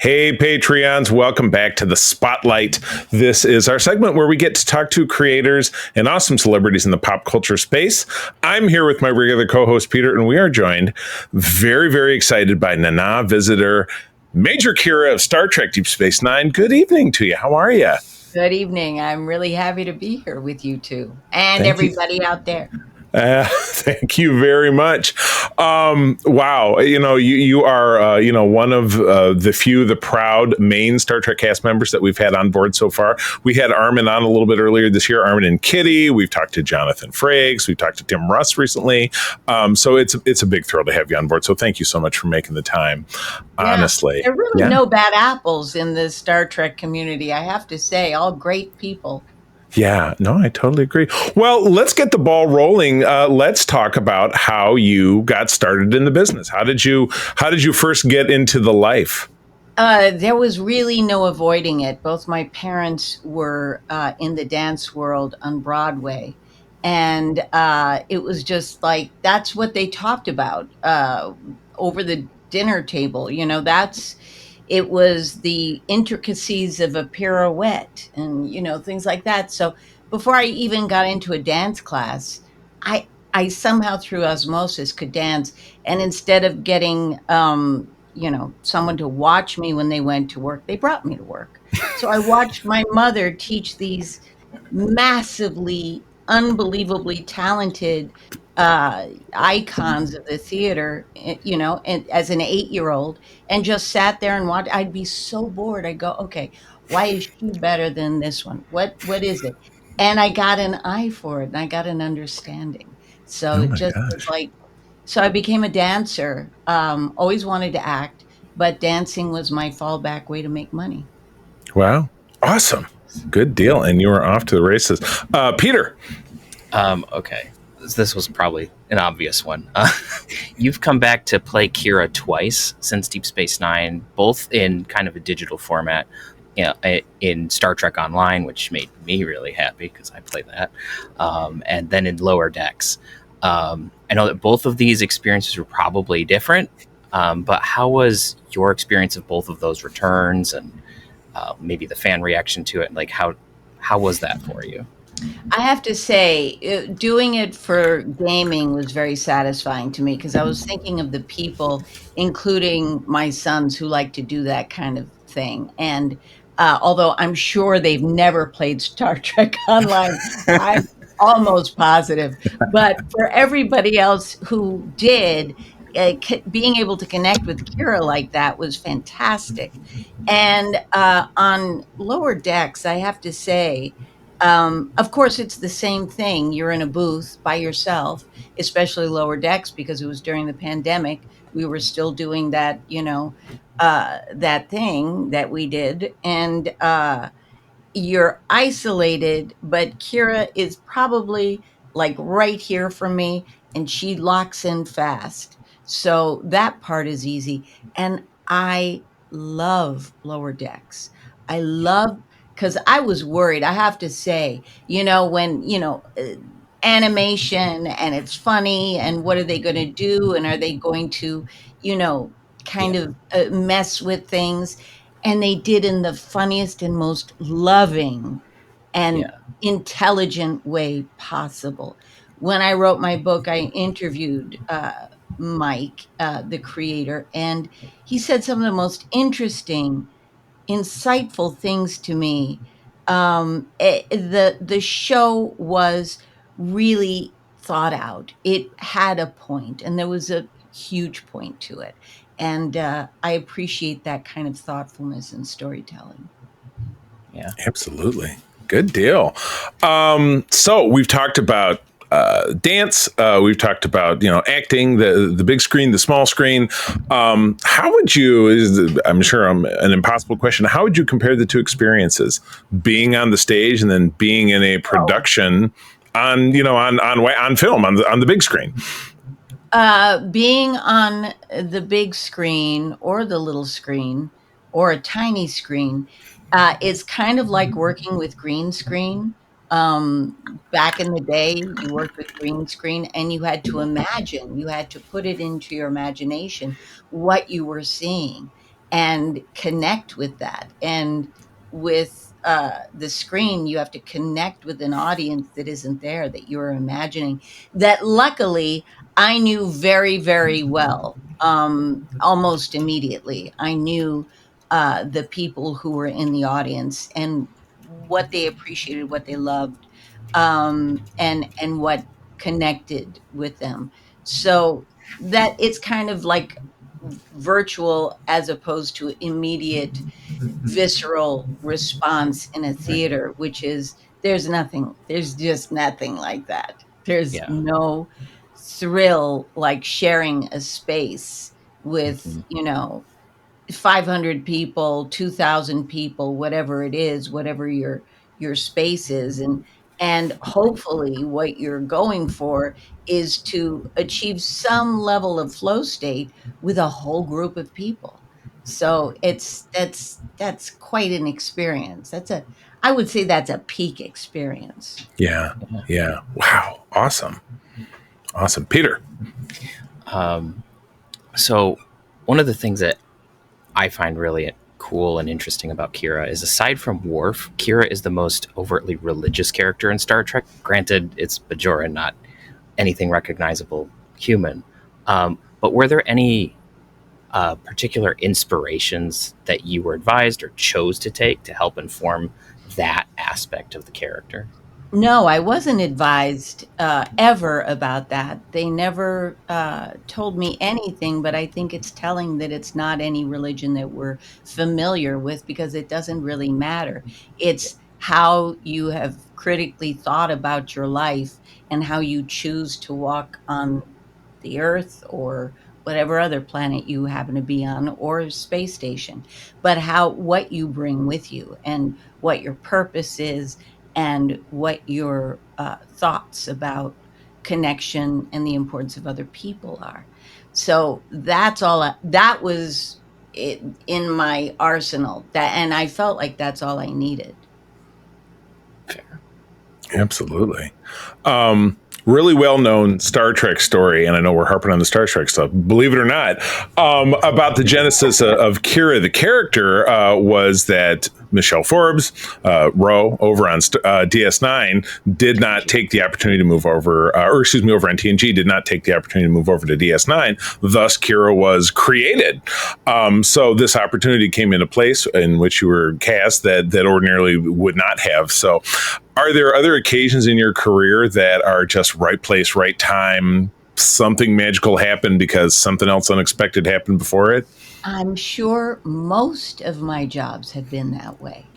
Hey, Patreons, welcome back to the Spotlight. This is our segment where we get to talk to creators and awesome celebrities in the pop culture space. I'm here with my regular co-host, Peter, and we are joined, very, very excited by Nana visitor, Major Kira of Star Trek Deep Space Nine. Good evening to you. How are you? Good evening. I'm really happy to be here with you two and Thank you. everybody out there. Thank you very much. Wow, you are one of the few, the proud main Star Trek cast members that we've had on board so far. We had Armin on a little bit earlier this year. Armin and Kitty. We've talked to Jonathan Frakes. We've talked to Tim Russ recently. So it's a big thrill to have you on board. So thank you so much for making the time. Yeah, Honestly, there are really no bad apples in the Star Trek community, I have to say. All great people. Yeah, no, I totally agree. Well, let's get the ball rolling. Let's talk about how you got started in the business. How did you first get into the life? There was really no avoiding it. Both my parents were in the dance world on Broadway. And it was just like, that's what they talked about over the dinner table. It was the intricacies of a pirouette and, things like that. So before I even got into a dance class, I somehow through osmosis could dance. And instead of getting, someone to watch me when they went to work, they brought me to work. So I watched my mother teach these massively, unbelievably talented icons of the theater, and as an 8-year-old, and just sat there and watched. I'd be so bored. I'd go, okay, why is she better than this one? What is it? And I got an eye for it, and I got an understanding. So Oh it my just was gosh! like, so I became a dancer. Always wanted to act, but dancing was my fallback way to make money. Wow, awesome, good deal. And you were off to the races, Peter. Okay. This was probably an obvious one. You've come back to play Kira twice since Deep Space Nine, both in kind of a digital format, in Star Trek Online, which made me really happy because I play that, and then in Lower Decks. I know that both of these experiences were probably different, but how was your experience of both of those returns, and maybe the fan reaction to it? Like, how was that for you? I have to say, doing it for gaming was very satisfying to me because I was thinking of the people, including my sons, who like to do that kind of thing. And although I'm sure they've never played Star Trek Online, I'm almost positive. But for everybody else who did, being able to connect with Kira like that was fantastic. And on Lower Decks, I have to say, of course, it's the same thing. You're in a booth by yourself, especially Lower Decks, because it was during the pandemic. We were still doing that, that thing that we did. And you're isolated, but Kira is probably like right here for me, and she locks in fast. So that part is easy. And I love Lower Decks. I love, because I was worried, I have to say, when, animation and it's funny, and what are they going to do? And are they going to, you know, kind Yeah. of mess with things? And they did in the funniest and most loving and Yeah. intelligent way possible. When I wrote my book, I interviewed Mike, the creator, and he said some of the most interesting, insightful things to me. The show was really thought out. It had a point, and there was a huge point to it. And I appreciate that kind of thoughtfulness in storytelling. Yeah. Absolutely. Good deal. So we've talked about dance. We've talked about acting, the big screen, the small screen. How would you? I'm sure an impossible question. How would you compare the two experiences, being on the stage and then being in a Oh, production on film on the big screen? being on the big screen or the little screen or a tiny screen is kind of like working with green screen. Back in the day, you worked with green screen and you had to imagine, you had to put it into your imagination what you were seeing. and connect with that. And with the screen, you have to connect with an audience that isn't there, that you're imagining, that luckily I knew very, very well. Almost immediately, I knew the people who were in the audience and what they appreciated, what they loved, and what connected with them. So that it's kind of like virtual as opposed to immediate visceral response in a theater, which is there's just nothing like that. There's Yeah. no thrill like sharing a space with, Mhm. 500 people, 2,000 people, whatever it is, whatever your space is. And hopefully what you're going for is to achieve some level of flow state with a whole group of people. So that's quite an experience. I would say that's a peak experience. Yeah. Yeah. Yeah. Wow. Awesome. Awesome. Peter. Um, so one of the things that I find really cool and interesting about Kira is, aside from Worf, Kira is the most overtly religious character in Star Trek. Granted, it's Bajoran, not anything recognizable human. But were there any particular inspirations that you were advised or chose to take to help inform that aspect of the character? No, I wasn't advised, ever about that. They never, told me anything, but I think it's telling that it's not any religion that we're familiar with because it doesn't really matter. It's how you have critically thought about your life and how you choose to walk on the Earth or whatever other planet you happen to be on or space station, but what you bring with you and what your purpose is and what your thoughts about connection and the importance of other people are. So that's all. That was it in my arsenal. And I felt like that's all I needed. Fair. Absolutely. Really well known Star Trek story, and I know we're harping on the Star Trek stuff, believe it or not, about the genesis of Kira, the character, was that Michelle Forbes, Ro, over on DS9, did not take the opportunity to move over, over on TNG, did not take the opportunity to move over to DS9. Thus, Kira was created. So this opportunity came into place in which you were cast that ordinarily would not have. So, are there other occasions in your career that are just right place, right time? Something magical happened because something else unexpected happened before it? I'm sure most of my jobs have been that way.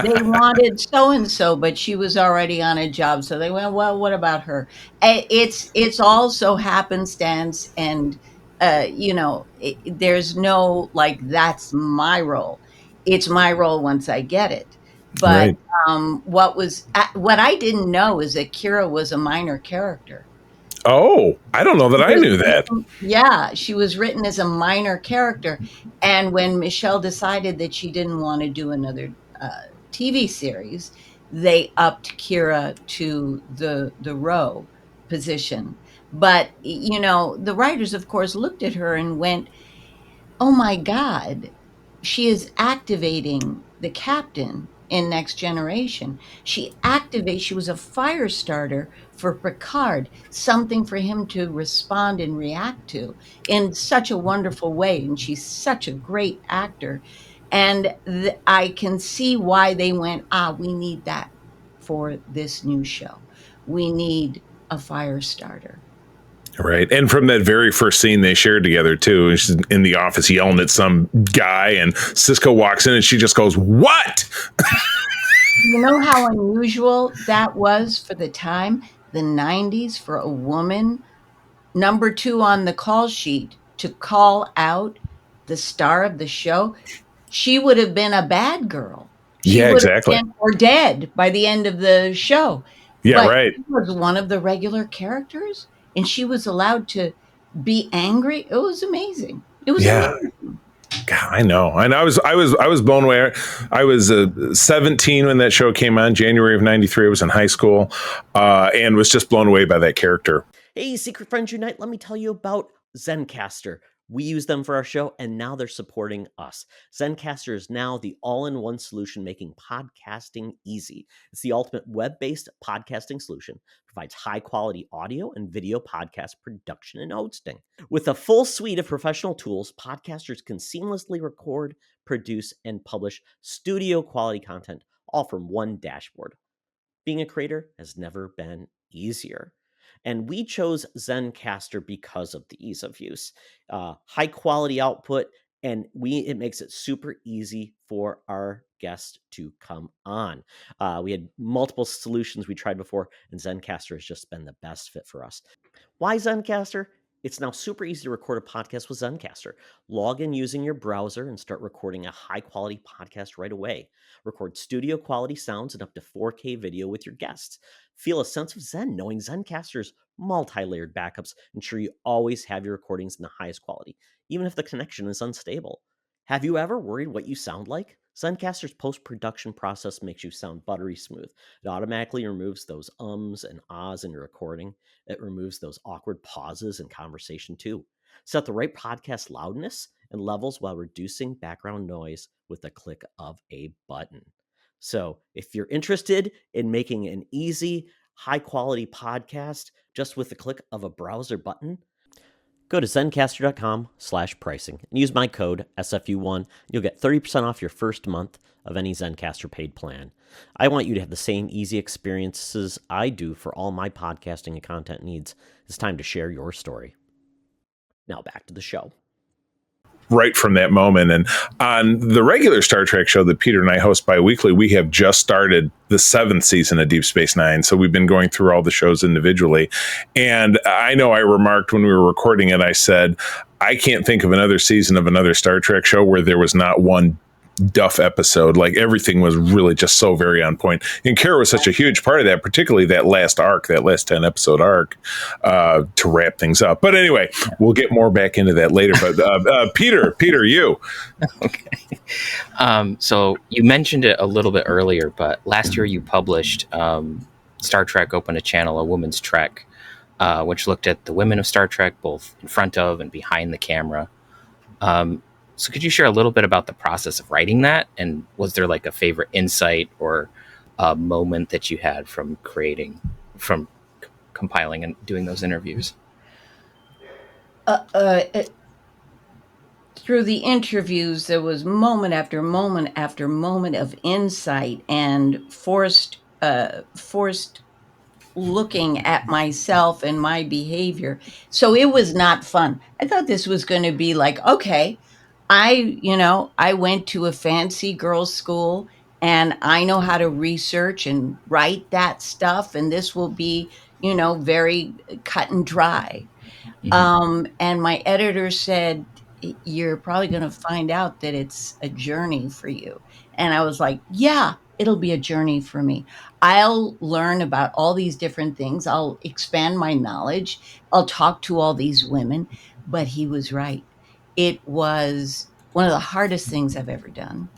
They wanted so and so, but she was already on a job, so they went, "Well, what about her?" It's also happenstance, and there's no like that's my role. It's my role once I get it. But Right. what I didn't know is that Kira was a minor character. Oh, I don't know that I Was knew that. written Yeah, she was written as a minor character, and when Michelle decided that she didn't wanna do another, TV series, they upped Kira to the Ro position. But, the writers, of course, looked at her and went, "Oh my god, she is activating the captain in Next Generation. She was a fire starter for Picard, something for him to respond and react to in such a wonderful way, and she's such a great actor." And I can see why they went, we need that for this new show. We need a fire starter. Right. And from that very first scene they shared together, too, she's in the office yelling at some guy, and Cisco walks in and she just goes, "What?" You know how unusual that was for the time, the '90s, for a woman, number 2 on the call sheet, to call out the star of the show? She would have been a bad girl. She Yeah, would exactly. have been or dead by the end of the show. Yeah, But right. she was one of the regular characters, and she was allowed to be angry. It was amazing. It was Yeah. amazing. God, I know. And I was blown away. I was 17 when that show came on, January of '93. I was in high school, and was just blown away by that character. Hey, Secret Friends Unite, let me tell you about Zencaster. We use them for our show, and now they're supporting us. Zencaster is now the all-in-one solution making podcasting easy. It's the ultimate web-based podcasting solution, provides high-quality audio and video podcast production and hosting. With a full suite of professional tools, podcasters can seamlessly record, produce, and publish studio-quality content, all from one dashboard. Being a creator has never been easier. And we chose Zencaster because of the ease of use, high quality output, and it makes it super easy for our guests to come on. We had multiple solutions we tried before, and Zencaster has just been the best fit for us. Why Zencaster? It's now super easy to record a podcast with Zencaster. Log in using your browser and start recording a high-quality podcast right away. Record studio-quality sounds and up to 4K video with your guests. Feel a sense of zen knowing Zencaster's multi-layered backups ensure you always have your recordings in the highest quality, even if the connection is unstable. Have you ever worried what you sound like? Zencaster's post-production process makes you sound buttery smooth. It automatically removes those ums and ahs in your recording. It removes those awkward pauses in conversation too. Set the right podcast loudness and levels while reducing background noise with the click of a button. So if you're interested in making an easy, high-quality podcast just with the click of a browser button, go to Zencaster.com/pricing and use my code SFU1. You'll get 30% off your first month of any Zencaster paid plan. I want you to have the same easy experiences I do for all my podcasting and content needs. It's time to share your story. Now back to the show. Right from that moment. And on the regular Star Trek show that Peter and I host bi-weekly, we have just started the 7th season of Deep Space Nine. So we've been going through all the shows individually. And I know I remarked when we were recording it, I said, I can't think of another season of another Star Trek show where there was not one duff episode. Like everything was really just so very on point. And Kara was such a huge part of that, particularly that last arc, that last 10 episode arc, to wrap things up. But anyway, we'll get more back into that later. But Peter, you. Okay. So you mentioned it a little bit earlier, but last year you published Star Trek Open a Channel, A Woman's Trek, which looked at the women of Star Trek, both in front of and behind the camera. So could you share a little bit about the process of writing that? And was there like a favorite insight or a moment that you had from compiling and doing those interviews? Through the interviews, there was moment after moment after moment of insight and forced looking at myself and my behavior. So it was not fun. I thought this was going to be like, okay, I went to a fancy girls' school and I know how to research and write that stuff. And this will be, very cut and dry. And my editor said, you're probably going to find out that it's a journey for you. And I was like, yeah, it'll be a journey for me. I'll learn about all these different things. I'll expand my knowledge. I'll talk to all these women. But he was right. It was one of the hardest things I've ever done.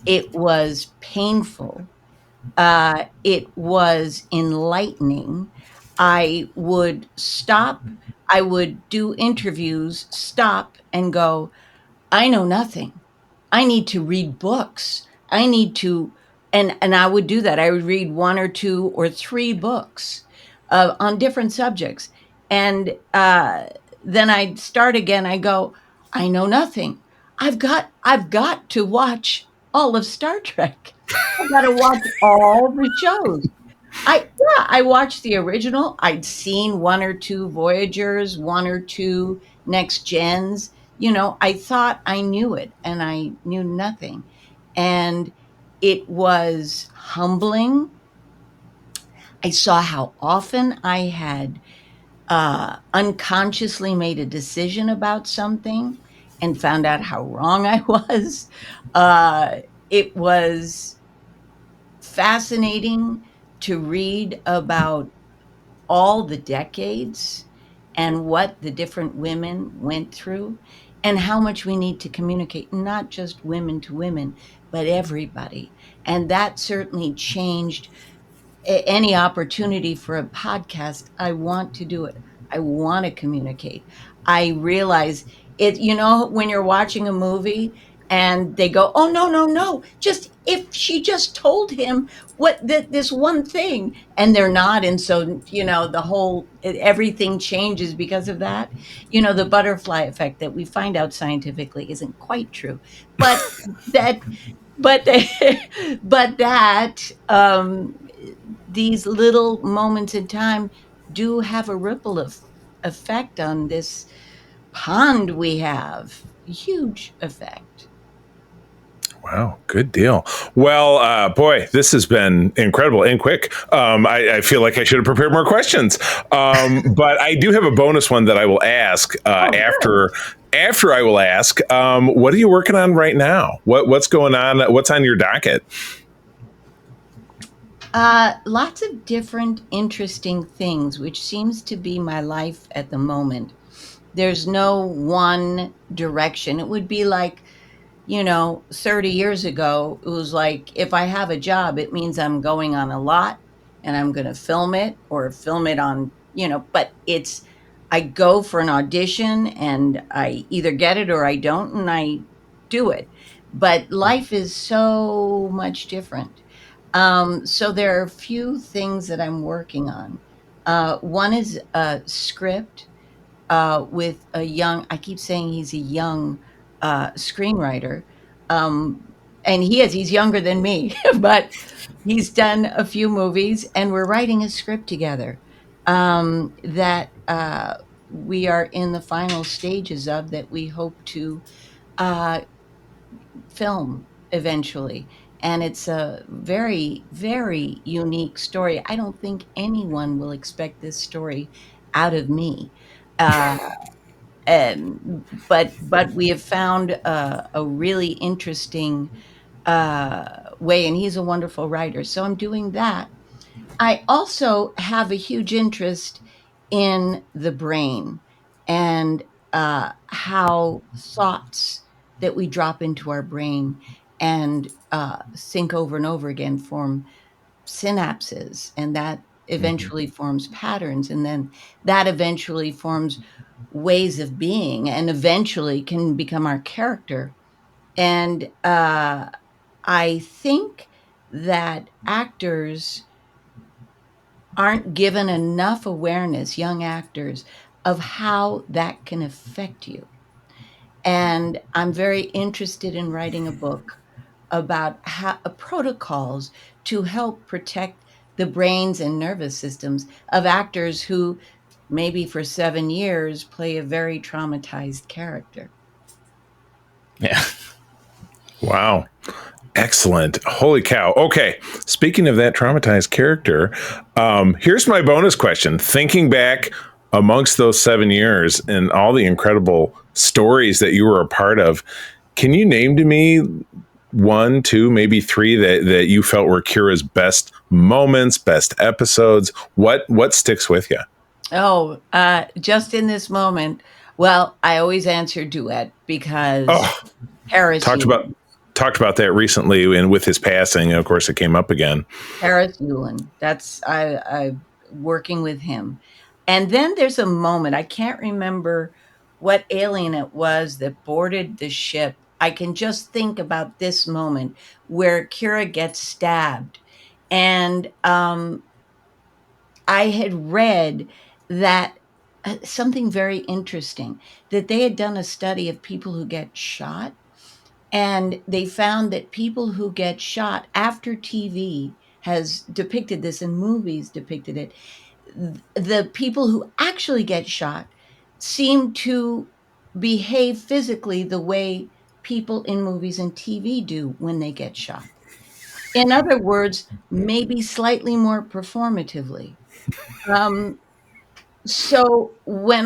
It was painful. It was enlightening. I would stop. I would do interviews, stop and go, I know nothing. I need to read books. I need to, and I would do that. I would read 1 or 2 or 3 books on different subjects. And then I'd start again. I go, I know nothing. I've got to watch all of Star Trek. I've got to watch all the shows. I watched the original. I'd seen 1 or 2 Voyagers, 1 or 2 Next Gens. I thought I knew it, and I knew nothing. And it was humbling. I saw how often I had unconsciously made a decision about something and found out how wrong I was. It was fascinating to read about all the decades and what the different women went through and how much we need to communicate, not just women to women, but everybody. And that certainly changed any opportunity for a podcast. I want to do it. I want to communicate. I realize when you're watching a movie and they go, "Oh, no, no, no, just if she just told him this one thing," and they're not, and so, everything changes because of that. The butterfly effect that we find out scientifically isn't quite true, but that but but that, these little moments in time do have a ripple effect on this pond we have. Huge effect. Wow, good deal. Well, boy, this has been incredible and quick. I feel like I should have prepared more questions, but I do have a bonus one that I will ask after. After I will ask, what are you working on right now? What's going on? What's on your docket? Lots of different interesting things, which seems to be my life at the moment. There's no one direction. It would be like, 30 years ago, it was like, if I have a job, it means I'm going on a lot and I'm going to film it or film it on, but I go for an audition and I either get it or I don't, and I do it. But life is so much different. So there are a few things that I'm working on. One is a script with I keep saying he's a young screenwriter. Um, and he's younger than me, but he's done a few movies and we're writing a script together that we are in the final stages of, that we hope to uh, film eventually. And it's a very, very unique story. I don't think anyone will expect this story out of me. Uh, but we have found a really interesting way, and he's a wonderful writer. So I'm doing that. I also have a huge interest in the brain and how thoughts that we drop into our brain and think over and over again form synapses, and that eventually forms patterns, and then that eventually forms ways of being, and eventually can become our character. And I think that actors aren't given enough awareness, young actors, of how that can affect you. And I'm very interested in writing a book about how protocols to help protect the brains and nervous systems of actors who maybe for 7 years play a very traumatized character. Yeah. Wow. Excellent. Holy cow. Okay. Speaking of that traumatized character, here's my bonus question. Thinking back amongst those 7 years and all the incredible stories that you were a part of, can you name to me one, two, maybe three that you felt were Kira's best moments, best episodes? What sticks with you? Oh, just in this moment, well, I always answer duet because Oh, Harris talked about Yulin. talked about that recently, and with his passing, of course, it came up again. Harris Yulin. That's I working with him. And then there's a moment, I can't remember what alien it was that boarded the ship. I can just think about this moment where Kira gets stabbed. And I had read that something very interesting, that they had done a study of people who get shot, and they found that people who get shot after TV has depicted this and movies depicted it, the people who actually get shot seem to behave physically the way people in movies and TV do when they get shot. In other words, maybe slightly more performatively. Um, so when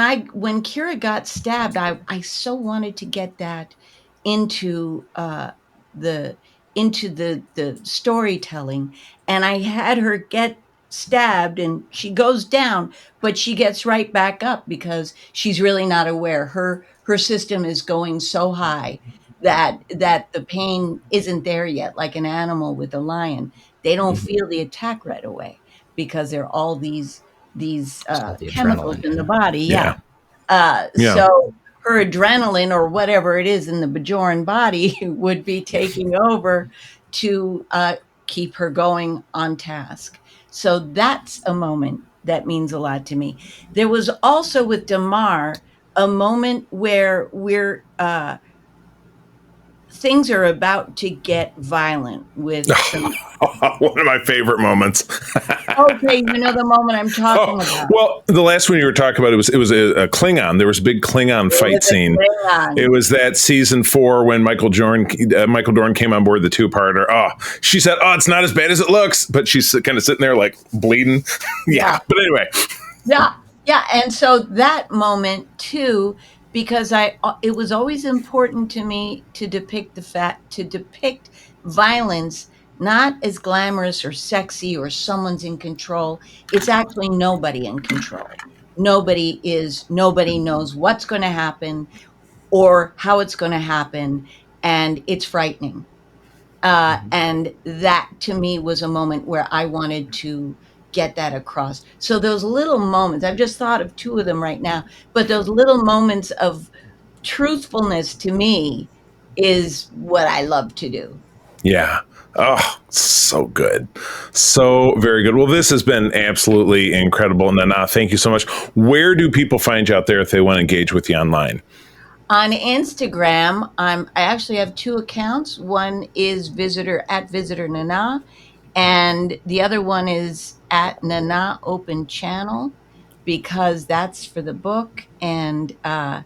Kira got stabbed, I so wanted to get that into the the storytelling, and I had her get stabbed, and she goes down, but she gets right back up because she's really not aware. Her system is going so high that the pain isn't there yet, like an animal with a lion. They don't Mhm. feel the attack right away because there are all these It's all the chemicals adrenaline. in the Yeah. body, yeah. Yeah. Yeah. So her adrenaline or whatever it is in the Bajoran body would be taking over to keep her going on task. So that's a moment that means a lot to me. There was also with Damar a moment where things are about to get violent with some. One of my favorite moments. Okay, you know the moment I'm talking about. Well, the last one you were talking about, it was a Klingon. There was a big Klingon fight scene. It was that season 4 when Michael Dorn came on board the 2-parter. Oh, she said, "Oh, it's not as bad as it looks," but she's kind of sitting there like bleeding. Yeah, but anyway. Yeah, and so that moment too, because it was always important to me to depict violence not as glamorous or sexy or someone's in control. It's actually nobody in control. Nobody knows what's going to happen or how it's going to happen, and it's frightening. And that to me was a moment where I wanted to get that across. So those little moments, I've just thought of 2 of them right now, but those little moments of truthfulness to me is what I love to do. Yeah. Oh, so good. So very good. Well, this has been absolutely incredible. Nana, thank you so much. Where do people find you out there if they want to engage with you online? On Instagram, I actually have 2 accounts. One is Visitor Nana, and the other one is at Nana Open Channel, because that's for the book. And I'm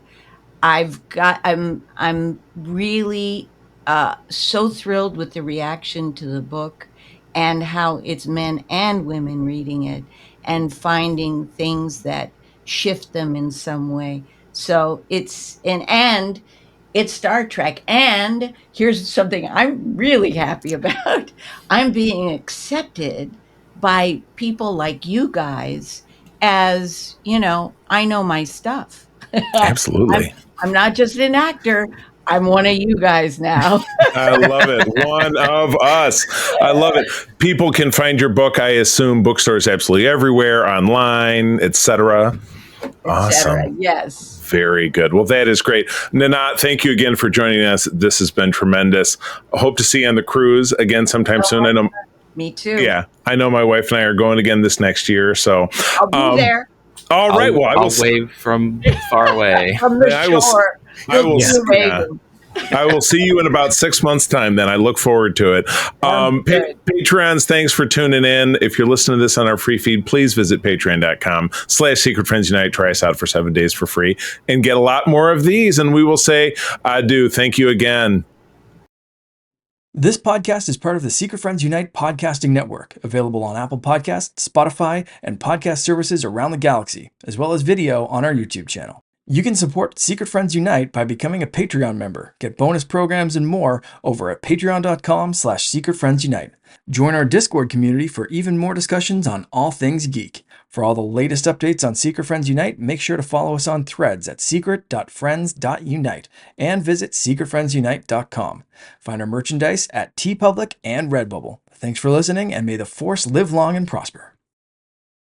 really so thrilled with the reaction to the book and how it's men and women reading it and finding things that shift them in some way. So it's Star Trek. And here's something I'm really happy about. I'm being accepted by people like you guys as, I know my stuff. Absolutely. I'm not just an actor. I'm one of you guys now. I love it. One of us. I love it. People can find your book, I assume, bookstores absolutely everywhere, online, etc. Awesome. Yes. Very good. Well, that is great. Nana, thank you again for joining us. This has been tremendous. I hope to see you on the cruise again sometime soon. I know. Me too. Yeah. I know my wife and I are going again this next year. So I'll be there. All right. Well, I'll wave from far away. From the shore. I will see you in about 6 months' time. Then I look forward to it. Patreons, thanks for tuning in. If you're listening to this on our free feed, please visit patreon.com/Secret Friends Unite. Try us out for 7 days for free and get a lot more of these. And we will say adieu. Thank you again. This podcast is part of the Secret Friends Unite podcasting network, available on Apple Podcasts, Spotify, and podcast services around the galaxy, as well as video on our YouTube channel. You can support Secret Friends Unite by becoming a Patreon member, get bonus programs and more over at patreon.com/Secret Friends Unite. Join our Discord community for even more discussions on all things geek. For all the latest updates on Secret Friends Unite, make sure to follow us on Threads at secret.friends.unite and visit secretfriendsunite.com. Find our merchandise at TeePublic and Redbubble. Thanks for listening, and may the Force live long and prosper.